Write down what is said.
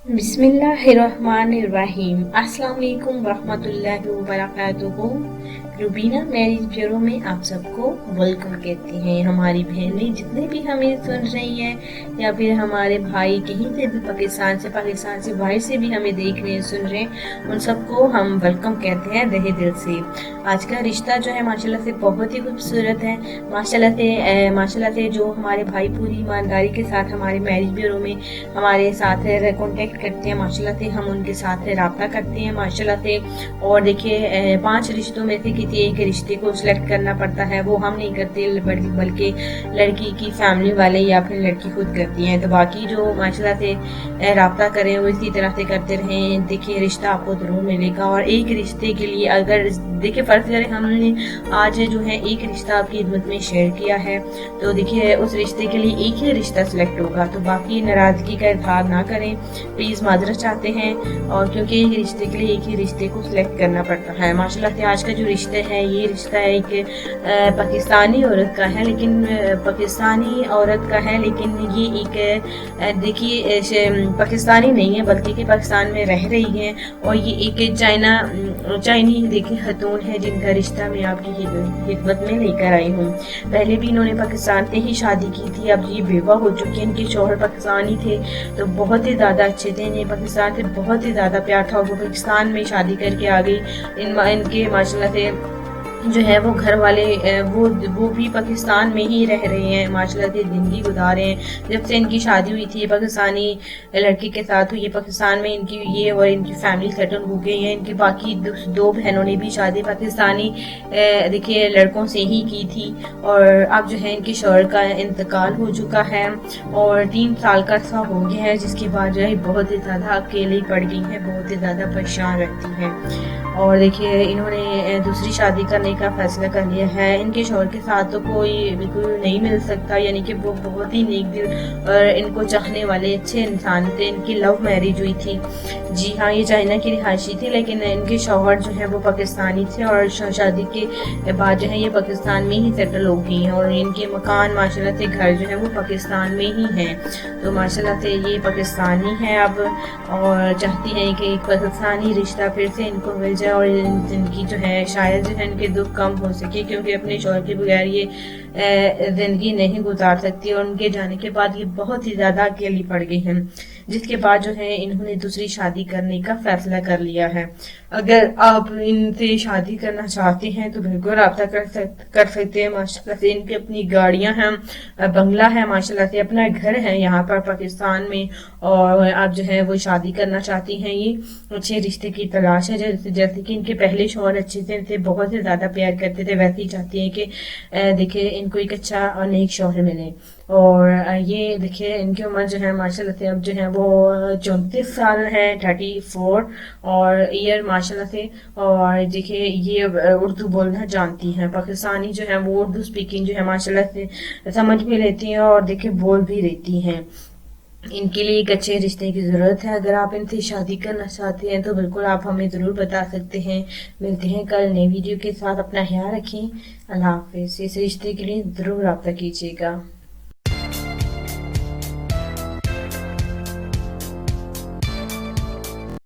बिस्मिल्लाहिर्रहमानिर्रहीम। अस्सलाम वालेकुम रहमतुल्लाहि व बरकातुहू। रुबीना मैरिज ब्यूरो में आप सबको वेलकम कहते हैं। हमारी बहनें जितने भी हमें सुन रही हैं या फिर हमारे भाई कहीं से भी पाकिस्तान से बाहर से भी हमें देख रहे हैं सुन रहे हैं, उन सबको हम वेलकम कहते हैं तहे दिल से। आज का रिश्ता जो है माशाल्लाह से बहुत ही खूबसूरत है। माशाल्लाह से जो हमारे भाई पूरी ईमानदारी के साथ हमारे मैरिज ब्यूरो में हमारे साथ कॉन्टेक्ट करते हैं, माशाल्लाह से हम उनके साथ रब्ता करते हैं माशाल्लाह से। और देखिए 5 रिश्तों में से किसी एक रिश्ते को सिलेक्ट करना पड़ता है, वो हम नहीं करते बल्कि लड़की की फैमिली वाले या फिर लड़की खुद करती है। तो बाकी जो माशाल्लाह से रब्ता करें वो इसी तरह से करते रहें। देखिए रिश्ता आपको जरूर मिलेगा। और एक रिश्ते के लिए अगर देखिए फर्ज करें हमने आज जो है एक रिश्ता आपकी खिदमत में शेयर किया है, तो देखिए उस रिश्ते के लिए एक ही रिश्ता सिलेक्ट होगा। तो बाकी नाराजगी का इजहार ना करें, प्लीज माजरत चाहते हैं। और क्योंकि एक रिश्ते के लिए एक ही रिश्ते को सिलेक्ट करना पड़ता है माशाल्लाह से। आज का जो रिश्ता है ये रिश्ता है एक पाकिस्तानी औरत का है, लेकिन पाकिस्तानी औरत का है लेकिन ये एक देखिए पाकिस्तानी नहीं है बल्कि कि पाकिस्तान में रह रही है। और ये एक चाइनी देखिए खतून है जिनका रिश्ता मैं आपकी खिदमत में लेकर आई हूँ। पहले भी इन्होंने पाकिस्तान से ही शादी की थी, अब ये बेवा हो चुकी है। इनके शौहर पाकिस्तानी थे तो बहुत ही ज़्यादा अच्छे थे, इन्हें पाकिस्तान से बहुत ही ज़्यादा प्यार था। वो पाकिस्तान में शादी करके आ गई। इनके माशाल्लाह से जो है वो घर वाले वो भी पाकिस्तान में ही रह रहे हैं माशाल्लाह से, जिंदगी गुजार रहे हैं। जब से इनकी शादी हुई थी पाकिस्तानी लड़की के साथ हुई है, पाकिस्तान में इनकी ये और इनकी फैमिली सेटल हो गई है। इनकी बाकी 2 बहनों ने भी शादी पाकिस्तानी देखिए लड़कों से ही की थी। और अब जो है इनके शौहर का इंतकाल हो चुका है और 3 साल का अर्सा हो गया है, जिसके बाद जो है बहुत ही ज़्यादा अकेली पड़ गई है, बहुत ही ज़्यादा परेशान रहती हैं। और देखिए इन्होंने दूसरी शादी करने का फैसला कर लिया है। इनके शौहर के साथ तो कोई बिल्कुल नहीं मिल सकता, यानी कि वो बहुत ही नेक दिल और इनको चाहने वाले अच्छे इंसान थे। इनकी लव मैरिज हुई थी। जी हाँ, ये चाइना की रिहायशी थी लेकिन इनके शौहर जो है वो पाकिस्तानी थे और शादी के बाद जो है ये पाकिस्तान में ही सेटल हो गई हैं। और इनके मकान माशाल्लाह से घर जो है वो पाकिस्तान में ही हैं। तो माशाल्लाह से ये पाकिस्तानी है अब और चाहती हैं कि एक पाकिस्तानी रिश्ता फिर से इनको मिल जाए और इनकी जो है शायद जो है इनके दुख कम हो सके, क्योंकि अपने शौहर के बगैर ये जिंदगी नहीं गुजार सकती। और उनके जाने के बाद ये बहुत ही ज्यादा अकेली पड़ गई हैं, जिसके बाद जो है इन्होंने दूसरी शादी करने का फैसला कर लिया है। अगर आप इनसे शादी करना चाहते हैं तो बिल्कुल रब्ता कर सकते हैं। माशाल्लाह से इनकी अपनी गाड़ियां हैं, बंगला है, माशाल्लाह से अपना घर है यहाँ पर पाकिस्तान में। और आप जो है वो शादी करना चाहती हैं, ये अच्छे रिश्ते की तलाश है। जैसे कि इनके पहले शौहर अच्छे से इनसे बहुत ही ज्यादा प्यार करते थे, वैसे ही चाहती हैं कि देखिए इनको एक अच्छा और नेक शौहर मिले। और ये देखिए इनकी उम्र जो है माशाल्लाह से अब जो है वो 34 साल है, 34 और ईयर माशाल्लाह से। और देखिए ये उर्दू बोलना जानती हैं। पाकिस्तानी जो है वो उर्दू स्पीकिंग जो है माशाल्लाह से समझ भी लेती हैं और देखिए बोल भी लेती हैं। इनके लिए एक अच्छे रिश्ते की ज़रूरत है। अगर आप इनसे शादी करना चाहते हैं तो बिल्कुल आप हमें ज़रूर बता सकते हैं। मिलते हैं कल नई वीडियो के साथ। अपना ख्याल रखें। अल्लाह हाफिज़। इस रिश्ते के लिए ज़रूर रब्ता कीजिएगा।